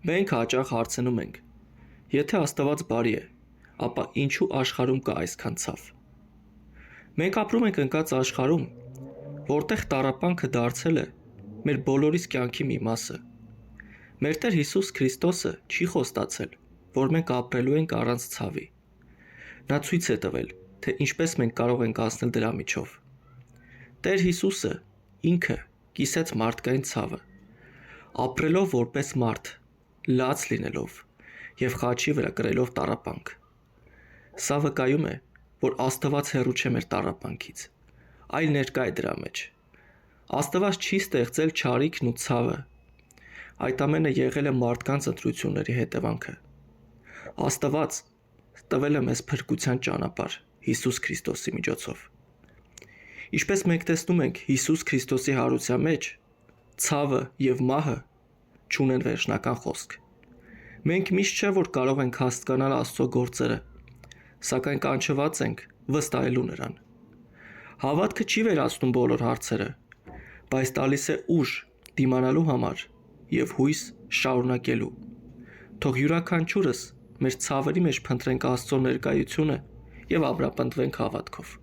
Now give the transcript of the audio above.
Մենք հաճախ հարցնում ենք. եթե Աստված բարի է, ապա ինչու աշխարհում կա այսքան ցավ։ Մենք ապրում ենք ընկած աշխարհում, որտեղ տառապանքը դարձել է մեր բոլորիս կյանքի մի մասը։ Մեր Տեր Հիսուս Քրիստոսը չի խոստացել, որ մենք ապրելու ենք առանց ցավի։ Նա ցույց է տվել, թե ինչպես մենք կարող ենք անցնել դրա միջով։ Տեր Հիսուսը ինքը կիսեց մարդկային ցավը, ապրելով որպես մարդ, լաց լինելով եւ խաչի վրա կրելով տառապանք։ Սա վկայում է, որ Աստված հեռու չէ մեր տառապանքից, այլ ներկա է դրա մեջ։ Աստված չի ստեղծել չարիքն ու ցավը, այդ ամենը եղել է մարդկանց ընտրությունների հետևանքը։ Աստված տվել է մեզ փրկության ճանապարհ Հիսուս Քրիստոսի միջոցով։ Ինչպես մենք տեսնում ենք Հիսուս Քրիստոսի հարության մեջ, ցավը եւ մահը չունեն վերջնական խոսք։ Մենք միշտ չէ որ կարող ենք հասկանալ Աստծո գործերը, սակայն կանչված ենք վստահելու նրան։ Հավատքը չի վերացնում բոլոր հարցերը, բայց տալիս է ուժ դիմանալու համար եւ հույս շարունակելու։ Թող յուրաքանչյուրս մեր ցավերի մեջ փնտրենք Աստծո ներկայությունը եւ ապրապնդվենք հավատքով։